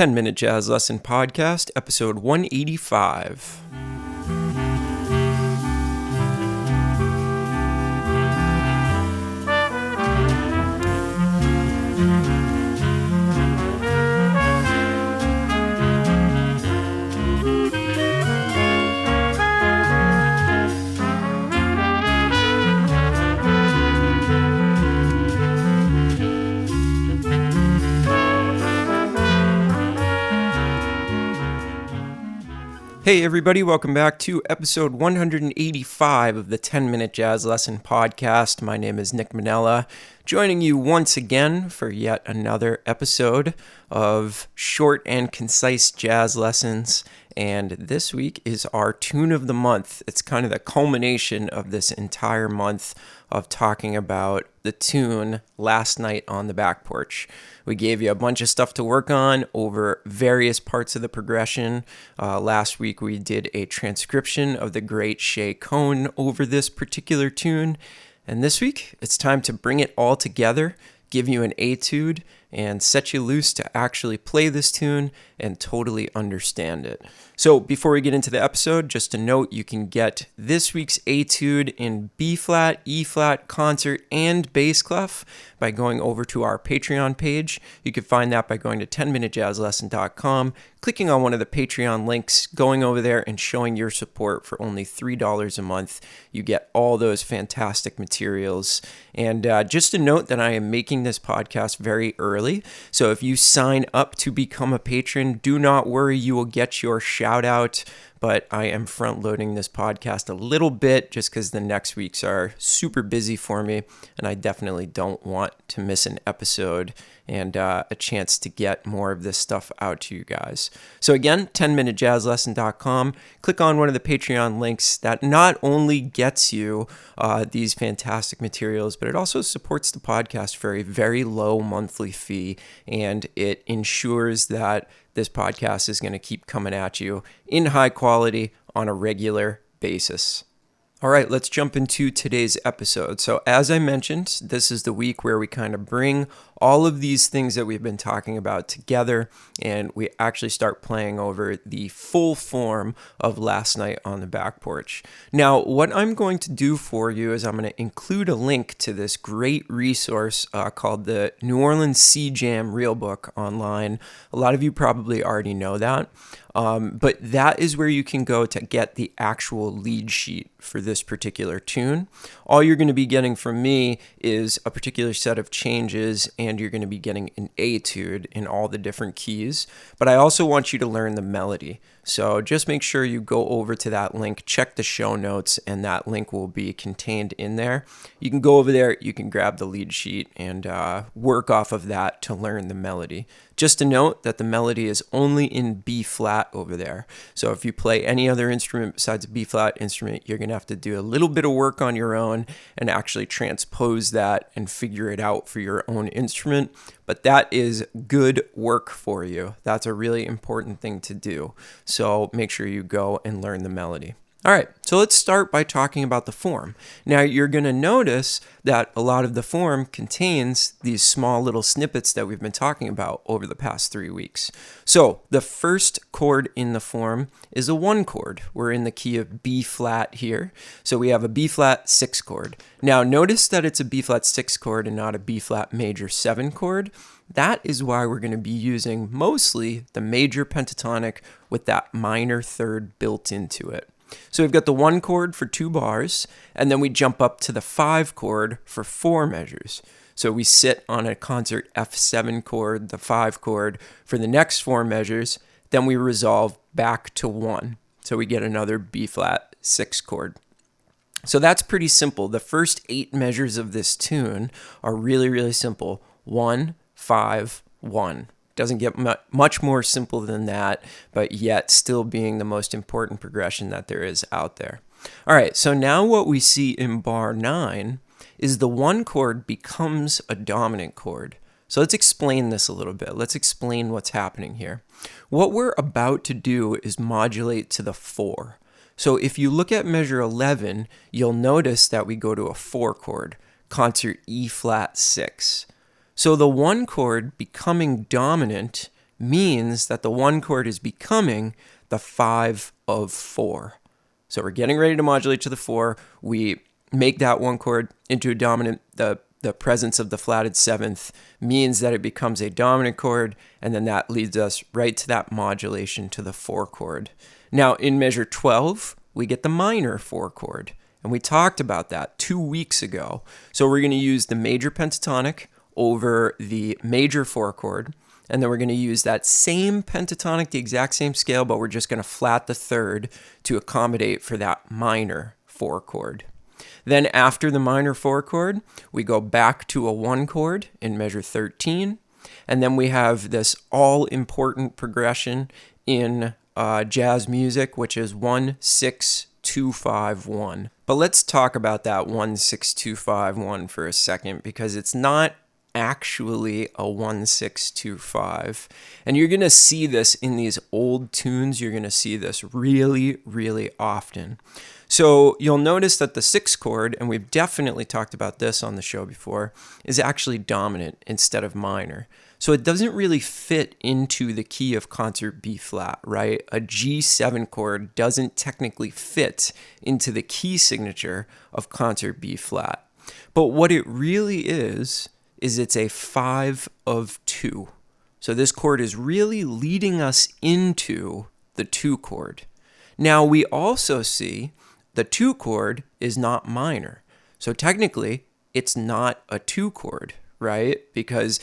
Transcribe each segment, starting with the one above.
10-Minute Jazz Lesson Podcast, episode 185. Hey everybody, welcome back to episode 185 of the 10-Minute Jazz Lesson Podcast. My name is Nick Manella, joining you once again for yet another episode of short and concise jazz lessons. And this week is our tune of the month. It's kind of the culmination of this entire month of talking about the tune Last Night on the Back Porch. We gave you a bunch of stuff to work on over various parts of the progression. Last week we did a transcription of the great Shea Cohn over this particular tune. And this week it's time to bring it all together, give you an etude, and set you loose to actually play this tune and totally understand it. So before we get into the episode, just a note, you can get this week's etude in B-flat, E-flat, concert, and bass clef by going over to our Patreon page. You can find that by going to 10minutejazzlesson.com, clicking on one of the Patreon links, going over there and showing your support for only $3 a month. You get all those fantastic materials. And just a note that I am making this podcast very early. So if you sign up to become a patron, do not worry, you will get your shout out. But I am front loading this podcast a little bit just because the next weeks are super busy for me. And I definitely don't want to miss an episode and a chance to get more of this stuff out to you guys. So again, 10minutejazzlesson.com. Click on one of the Patreon links. That not only gets you these fantastic materials, but it also supports the podcast for a very low monthly fee. And it ensures that this podcast is going to keep coming at you in high quality on a regular basis. All right, let's jump into today's episode. So as I mentioned, this is the week where we kind of bring all of these things that we've been talking about together, and we actually start playing over the full form of Last Night on the Back Porch. Now, what I'm going to do for you is I'm going to include a link to this great resource called the New Orleans C Jam Real Book online. A lot of you probably already know that. But that is where you can go to get the actual lead sheet for this particular tune. All you're going to be getting from me is a particular set of changes, and you're going to be getting an etude in all the different keys. But I also want you to learn the melody. So just make sure you go over to that link, check the show notes, and that link will be contained in there. You can go over there, you can grab the lead sheet and work off of that to learn the melody. Just a note that the melody is only in B-flat over there. So if you play any other instrument besides a B-flat instrument, you're going to have to do a little bit of work on your own and actually transpose that and figure it out for your own instrument. But that is good work for you. That's a really important thing to do. So make sure you go and learn the melody. All right, so let's start by talking about the form. Now, you're going to notice that a lot of the form contains these small little snippets that we've been talking about over the past 3 weeks. So the first chord in the form is a 1 chord. We're in the key of B flat here. So we have a B flat 6 chord. Now, notice that it's a B flat 6 chord and not a B flat major 7 chord. That is why we're going to be using mostly the major pentatonic with that minor third built into it. So we've got the 1 chord for 2 bars, and then we jump up to the 5 chord for 4 measures. So we sit on a concert F7 chord, the 5 chord, for the next 4 measures, then we resolve back to 1. So we get another B-flat 6 chord. So that's pretty simple. The first 8 measures of this tune are really, really simple. 1, 5, 1. Doesn't get much more simple than that, but yet still being the most important progression that there is out there. All right, so now what we see in bar 9 is the 1 chord becomes a dominant chord. So let's explain this a little bit. Let's explain what's happening here. What we're about to do is modulate to the 4. So if you look at measure 11, you'll notice that we go to a 4 chord, concert E flat 6. So the 1 chord becoming dominant means that the 1 chord is becoming the 5 of 4. So we're getting ready to modulate to the 4. We make that 1 chord into a dominant. The presence of the flatted 7th means that it becomes a dominant chord, and then that leads us right to that modulation to the 4 chord. Now, in measure 12, we get the minor 4 chord, and we talked about that 2 weeks ago. So we're going to use the major pentatonic over the major 4 chord, and then we're going to use that same pentatonic, the exact same scale, but we're just going to flat the 3rd to accommodate for that minor 4 chord. Then after the minor 4 chord, we go back to a 1 chord in measure 13, and then we have this all-important progression in jazz music, which is 1-6-2-5-1. But let's talk about that 1-6-2-5-1 for a second, because it's not actually a 1-6-2-5. And you're going to see this in these old tunes. You're going to see this really, really often. So you'll notice that the 6th chord, and we've definitely talked about this on the show before, is actually dominant instead of minor. So it doesn't really fit into the key of concert B flat, right? A G7 chord doesn't technically fit into the key signature of concert B flat. But what it really is it's a 5 of 2. So this chord is really leading us into the 2 chord. Now we also see the 2 chord is not minor. So technically, it's not a 2 chord, right? Because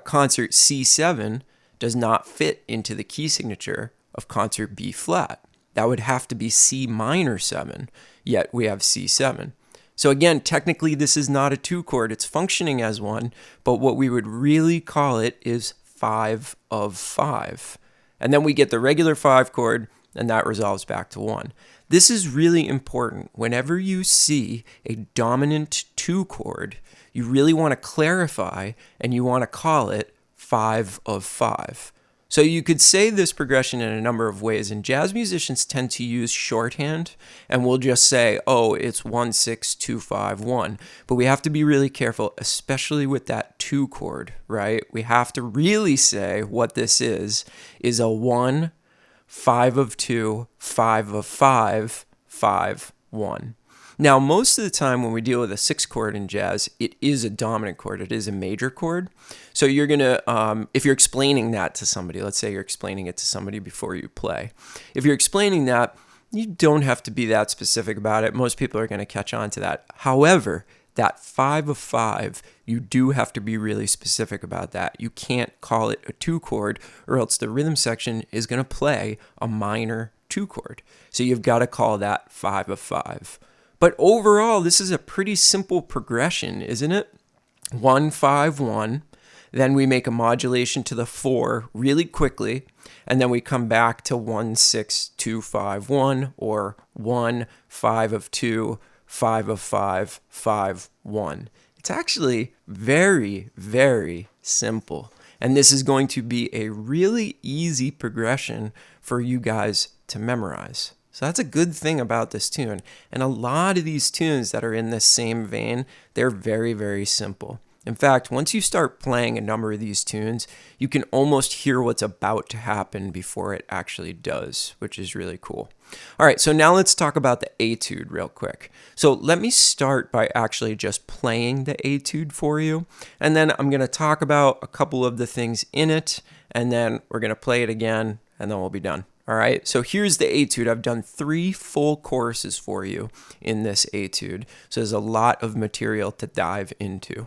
concert C7 does not fit into the key signature of concert B flat. That would have to be C minor 7, yet we have C7. So again, technically this is not a 2 chord. It's functioning as one, but what we would really call it is 5 of 5. And then we get the regular 5 chord, and that resolves back to 1. This is really important. Whenever you see a dominant 2 chord, you really want to clarify and you want to call it 5 of 5. So you could say this progression in a number of ways, and jazz musicians tend to use shorthand, and we'll just say, oh, it's 1-6-2-5-1. But we have to be really careful, especially with that 2 chord, right? We have to really say what this is a 1, 5 of 2, 5 of 5, 5, 1. Now, most of the time when we deal with a 6 chord in jazz, it is a dominant chord. It is a major chord. So you're going to, if you're explaining that to somebody, let's say you're explaining it to somebody before you play. If you're explaining that, you don't have to be that specific about it. Most people are going to catch on to that. However, that 5 of 5, you do have to be really specific about that. You can't call it a 2 chord, or else the rhythm section is going to play a minor 2 chord. So you've got to call that 5 of 5. But overall, this is a pretty simple progression, isn't it? 1-5-1, then we make a modulation to the 4 really quickly, and then we come back to 1-6-2-5-1, or 1-5 of 2, 5 of 5, 5, 1. It's actually very, very simple. And this is going to be a really easy progression for you guys to memorize. So that's a good thing about this tune. And a lot of these tunes that are in this same vein, they're very, very simple. In fact, once you start playing a number of these tunes, you can almost hear what's about to happen before it actually does, which is really cool. All right, so now let's talk about the etude real quick. So let me start by actually just playing the etude for you, and then I'm going to talk about a couple of the things in it, and then we're going to play it again, and then we'll be done. All right, so here's the etude. I've done 3 full courses for you in this etude, so there's a lot of material to dive into.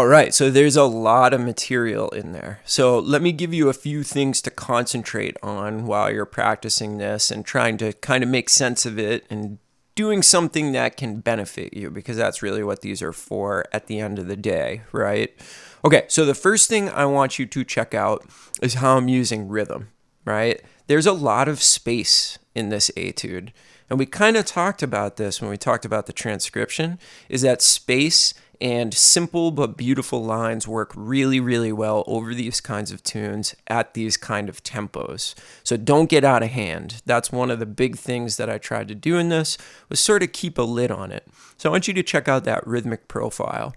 All right, so there's a lot of material in there. So let me give you a few things to concentrate on while you're practicing this and trying to kind of make sense of it and doing something that can benefit you, because that's really what these are for at the end of the day, right? Okay, so the first thing I want you to check out is how I'm using rhythm, right? There's a lot of space in this etude. And we kind of talked about this when we talked about the transcription, is that space and simple but beautiful lines work really, really well over these kinds of tunes at these kind of tempos. So don't get out of hand. That's one of the big things that I tried to do in this, was sort of keep a lid on it. So I want you to check out that rhythmic profile.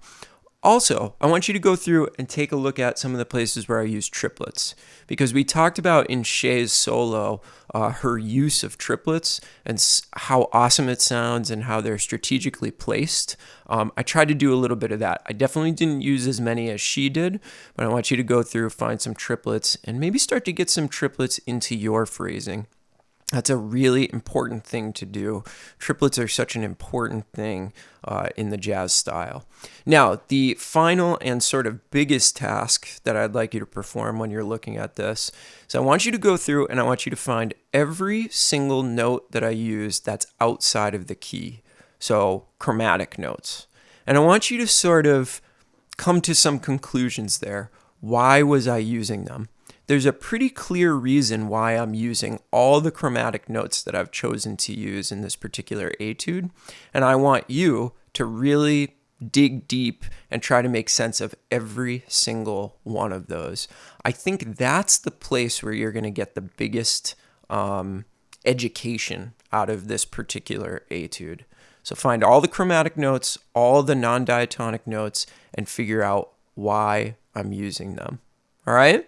Also, I want you to go through and take a look at some of the places where I use triplets, because we talked about in Shay's solo her use of triplets and how awesome it sounds and how they're strategically placed. I tried to do a little bit of that. I definitely didn't use as many as she did, but I want you to go through, find some triplets, and maybe start to get some triplets into your phrasing. That's a really important thing to do. Triplets are such an important thing in the jazz style. Now, the final and sort of biggest task that I'd like you to perform when you're looking at this is I want you to go through and I want you to find every single note that I use that's outside of the key. So chromatic notes. And I want you to sort of come to some conclusions there. Why was I using them? There's a pretty clear reason why I'm using all the chromatic notes that I've chosen to use in this particular etude, and I want you to really dig deep and try to make sense of every single one of those. I think that's the place where you're going to get the biggest education out of this particular etude. So find all the chromatic notes, all the non-diatonic notes, and figure out why I'm using them. All right?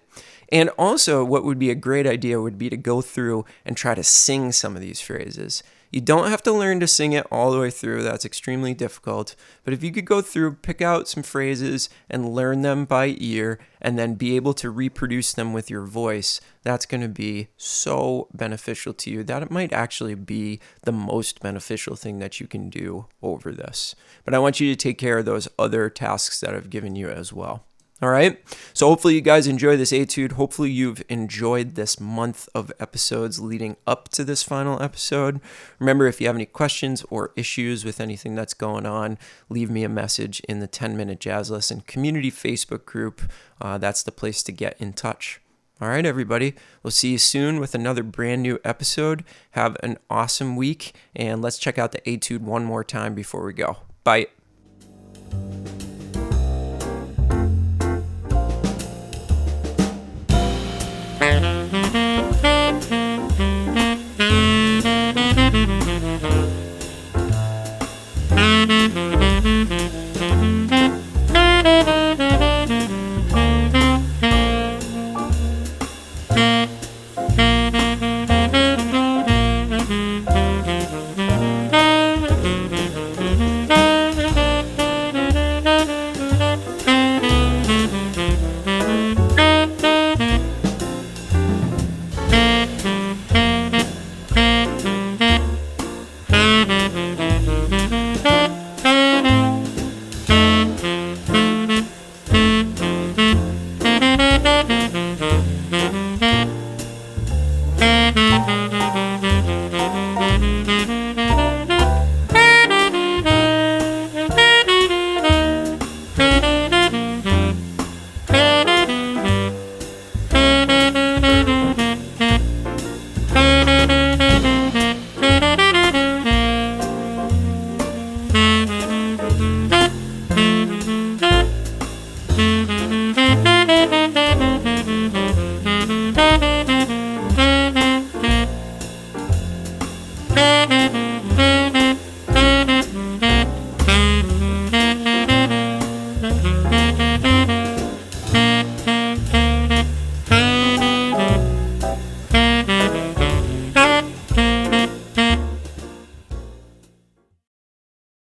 And also, what would be a great idea would be to go through and try to sing some of these phrases. You don't have to learn to sing it all the way through. That's extremely difficult. But if you could go through, pick out some phrases and learn them by ear, and then be able to reproduce them with your voice, that's going to be so beneficial to you that it might actually be the most beneficial thing that you can do over this. But I want you to take care of those other tasks that I've given you as well. All right, so hopefully you guys enjoy this etude. Hopefully you've enjoyed this month of episodes leading up to this final episode. Remember, if you have any questions or issues with anything that's going on, leave me a message in the 10-Minute Jazz Lesson community Facebook group. That's the place to get in touch. All right, everybody, we'll see you soon with another brand new episode. Have an awesome week, and let's check out the etude one more time before we go. Bye.